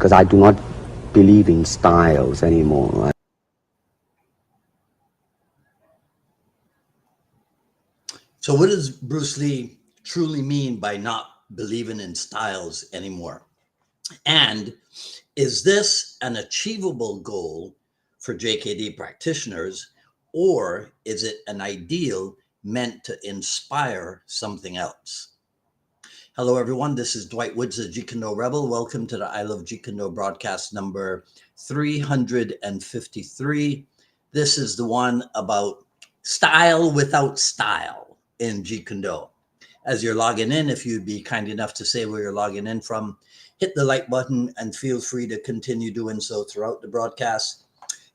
because I do not believe in styles anymore. So what does Bruce Lee truly mean by not believing in styles anymore? And is this an achievable goal for JKD practitioners, or is it an ideal meant to inspire something else? Hello, everyone. This is Dwight Woods, the Jeet Kune Rebel. Welcome to the I Love Jeet Kune broadcast number 353. This is the one about style without style in Jeet Kune. As you're logging in, if you'd be kind enough to say where you're logging in from, hit the like button and feel free to continue doing so throughout the broadcast.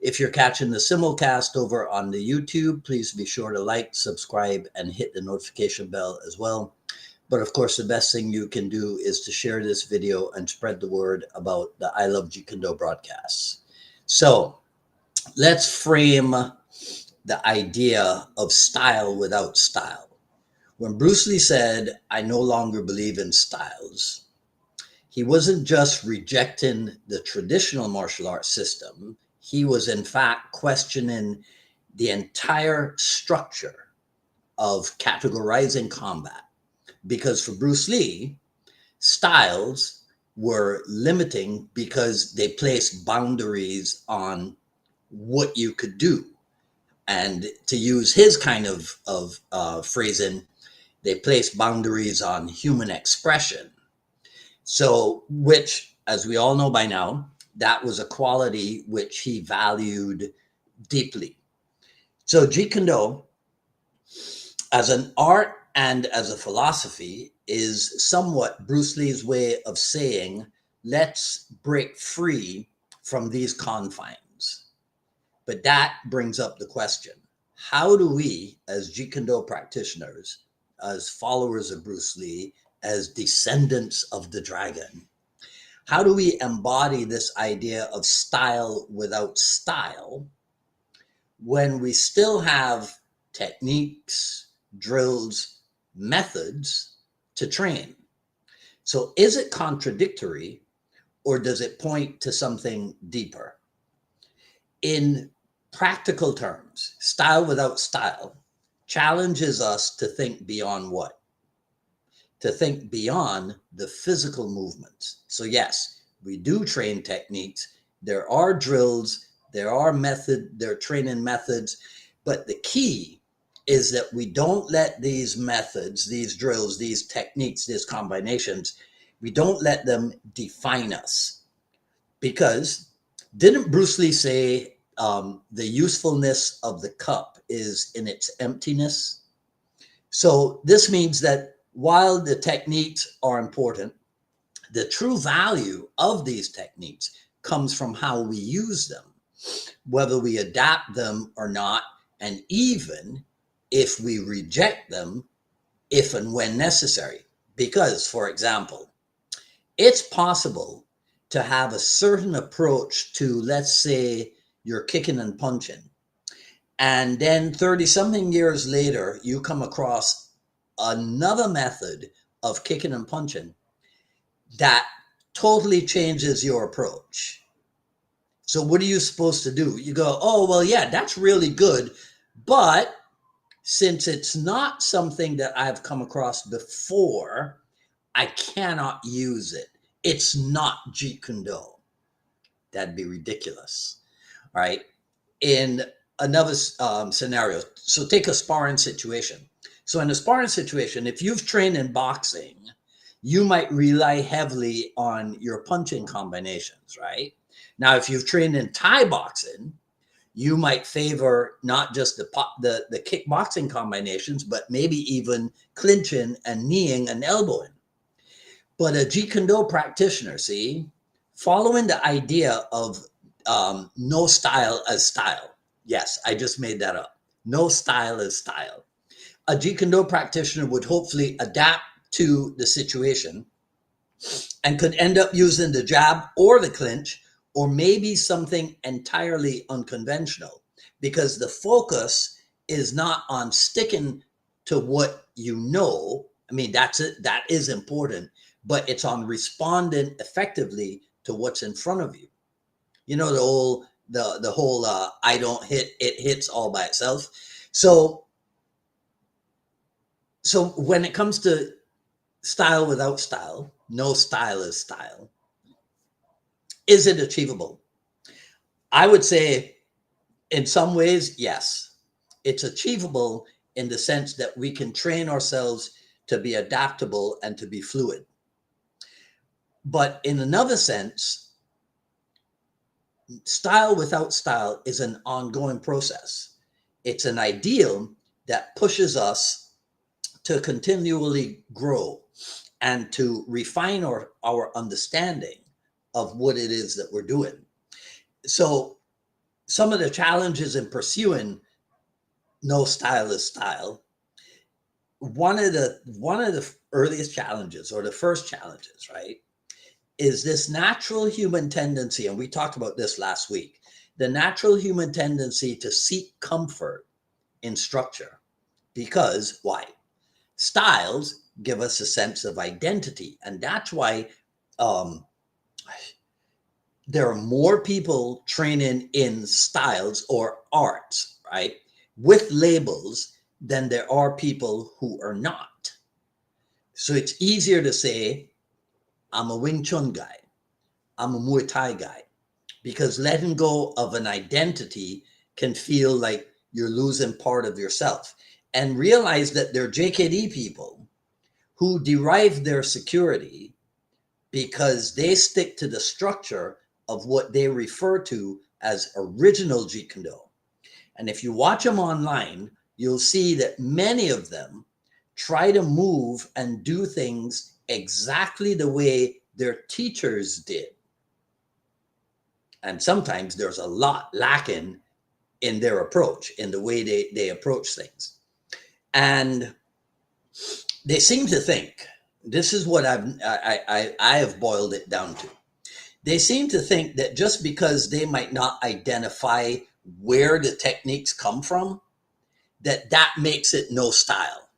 If you're catching the simulcast over on the YouTube, please be sure to like, subscribe, and hit the notification bell as well. But of course, the best thing you can do is to share this video and spread the word about the I Love Jeet Kune broadcasts. So let's frame the idea of style without style. When Bruce Lee said, "I no longer believe in styles," he wasn't just rejecting the traditional martial arts system. He was in fact questioning the entire structure of categorizing combat. Because for Bruce Lee, styles were limiting because they placed boundaries on what you could do. And to use his kind of phrasing, they placed boundaries on human expression. So, which, as we all know by now, that was a quality which he valued deeply. So Jeet Kune, as an art and as a philosophy, is somewhat Bruce Lee's way of saying, let's break free from these confines. But that brings up the question, how do we, as Jeet Kune practitioners, as followers of Bruce Lee, as descendants of the dragon, how do we embody this idea of style without style when we still have techniques, drills, methods to train? So is it contradictory, or does it point to something deeper? In practical terms, style without style challenges us to think beyond what? To think beyond the physical movements. So yes, we do train techniques. There are drills, there are training methods, but the key is that we don't let these methods, these drills, these techniques, these combinations, we don't let them define us. Because didn't Bruce Lee say the usefulness of the cup is in its emptiness? So this means that while the techniques are important, the true value of these techniques comes from how we use them, whether we adapt them or not, and even if we reject them, if and when necessary. Because, for example, it's possible to have a certain approach to, let's say, you're kicking and punching, and then 30-something years later, you come across another method of kicking and punching that totally changes your approach. So what are you supposed to do? You go, oh, well, yeah, that's really good, but since it's not something that I've come across before, I cannot use it. It's not Jeet Kune. That'd be ridiculous. All right. In another scenario, so take a sparring situation. So in a sparring situation, if you've trained in boxing, you might rely heavily on your punching combinations, right? Now, if you've trained in Thai boxing, you might favor not just the kickboxing combinations, but maybe even clinching and kneeing and elbowing. But a Jeet Kune practitioner, see, following the idea of no style as style. Yes, I just made that up. No style as style. A Jeet Kune practitioner would hopefully adapt to the situation and could end up using the jab or the clinch, or maybe something entirely unconventional, because the focus is not on sticking to what you know. I mean, that's it. That is important, but it's on responding effectively to what's in front of you. You know, the whole I don't hit, it hits all by itself. So when it comes to style without style, no style is style. Is it achievable? I would say in some ways, yes. It's achievable in the sense that we can train ourselves to be adaptable and to be fluid. But in another sense, style without style is an ongoing process. It's an ideal that pushes us to continually grow and to refine our understanding of what it is that we're doing. So some of the challenges in pursuing no style is style, one of the earliest challenges, or the first challenges, right, is this natural human tendency, and we talked about this last week, the natural human tendency to seek comfort in structure. Because why? Styles give us a sense of identity, and that's why there are more people training in styles or arts, right, with labels than there are people who are not. So it's easier to say, I'm a Wing Chun guy, I'm a Muay Thai guy, because letting go of an identity can feel like you're losing part of yourself. And realize that there are JKD people who derive their security because they stick to the structure of what they refer to as original Jeet Kune. And if you watch them online, you'll see that many of them try to move and do things exactly the way their teachers did. And sometimes there's a lot lacking in their approach, in the way they approach things. And they seem to think, this is what I have boiled it down to. They seem to think that just because they might not identify where the techniques come from, that makes it no style.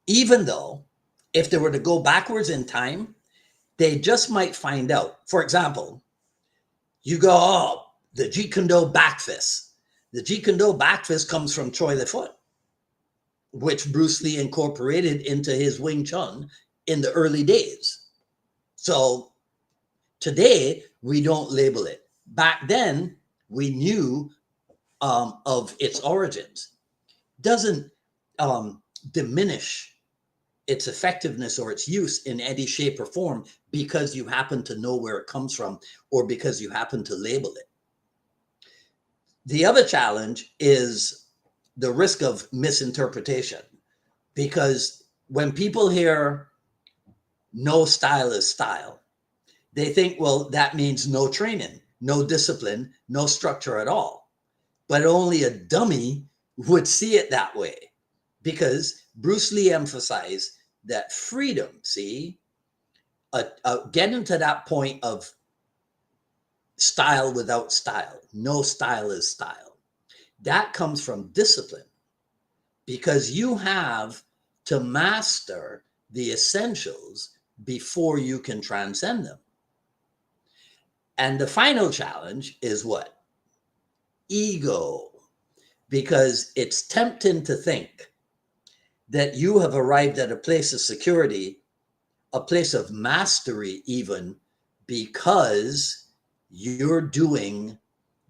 Even though if they were to go backwards in time, they just might find out. For example, you go, oh, the Jeet Kune back fist. The Jeet Kune back fist comes from Choi the Foot, which Bruce Lee incorporated into his Wing Chun in the early days. So today, we don't label it. Back then, we knew of its origins. Doesn't diminish its effectiveness or its use in any shape or form because you happen to know where it comes from or because you happen to label it. The other challenge is the risk of misinterpretation, because when people hear no style is style, they think, well, that means no training, no discipline, no structure at all. But only a dummy would see it that way, because Bruce Lee emphasized that freedom, see, getting to that point of style without style, no style is style, that comes from discipline, because you have to master the essentials before you can transcend them. And the final challenge is what? Ego. Because it's tempting to think that you have arrived at a place of security, a place of mastery even, because you're doing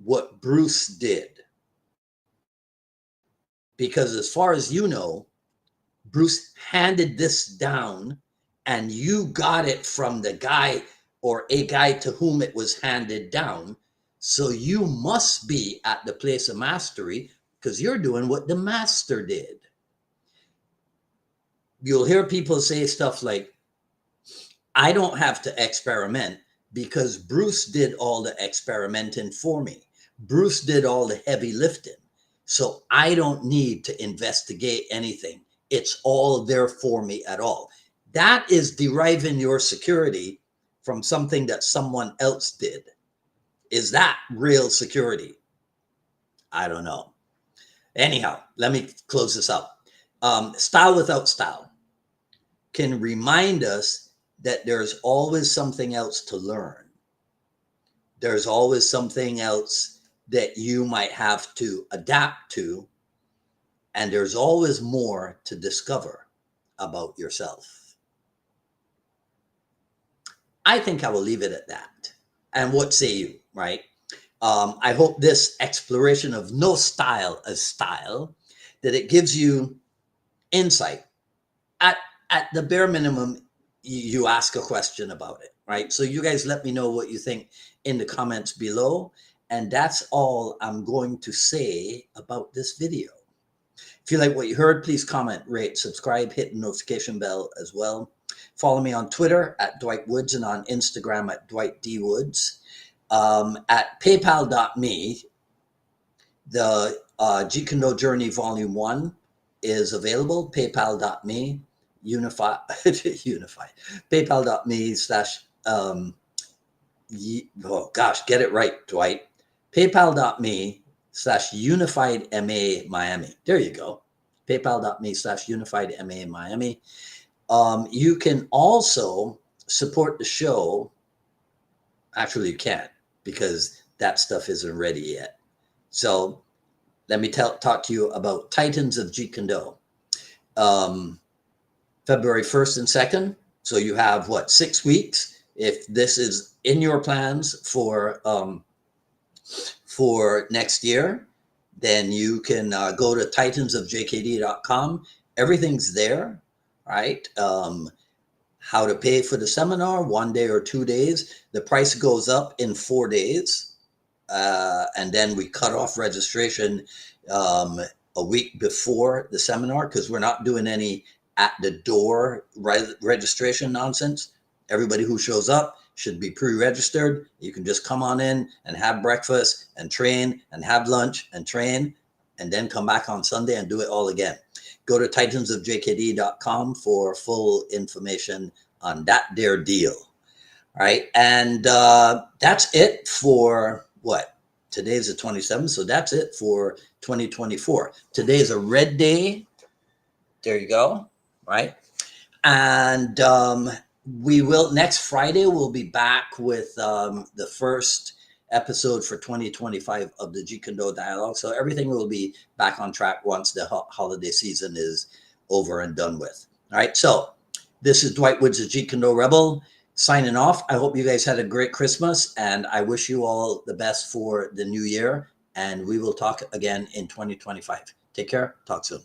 what Bruce did. Because as far as you know, Bruce handed this down and you got it from the guy or a guy to whom it was handed down. So you must be at the place of mastery because you're doing what the master did. You'll hear people say stuff like, I don't have to experiment because Bruce did all the experimenting for me. Bruce did all the heavy lifting. So I don't need to investigate anything. It's all there for me at all. That is deriving your security from something that someone else did. Is that real security? I don't know. Anyhow, let me close this up. Style without style can remind us that there's always something else to learn. There's always something else that you might have to adapt to, and there's always more to discover about yourself. I think I will leave it at that. And what say you, right? I hope this exploration of no style as style, that it gives you insight. At the bare minimum, you ask a question about it, right? So you guys let me know what you think in the comments below. And that's all I'm going to say about this video. If you like what you heard, please comment, rate, subscribe, hit the notification bell as well. Follow me on Twitter at Dwight Woods and on Instagram at Dwight D. Woods. At paypal.me, the Jeet Kune Journey Volume 1 is available. Paypal.me, unify, paypal.me slash, oh gosh, get it right, Dwight. Paypal.me / Unified MA Miami. There you go. PayPal.me / Unified MA Miami. You can also support the show. Actually, you can't, because that stuff isn't ready yet. So let me talk to you about Titans of Jeet Kune. February 1st and 2nd. So you have, what, 6 weeks? If this is in your plans for next year, then you can go to titansofjkd.com. Everything's there, right? How to pay for the seminar, 1 day or 2 days. The price goes up in 4 days. And then we cut off registration a week before the seminar, because we're not doing any at the door registration nonsense. Everybody who shows up should be pre-registered. You can just come on in and have breakfast and train and have lunch and train, and then come back on Sunday and do it all again. Go to titansofjkd.com for full information on that there deal. All right. And that's it for what? Today's the 27th. So that's it for 2024. Today's a red day. There you go. Right. And we will, next Friday, we'll be back with the first episode for 2025 of the Jeet Kune Dialogue. So everything will be back on track once the holiday season is over and done with. All right. So this is Dwight Woods, the Jeet Kune Rebel, signing off. I hope you guys had a great Christmas, and I wish you all the best for the new year. And we will talk again in 2025. Take care. Talk soon.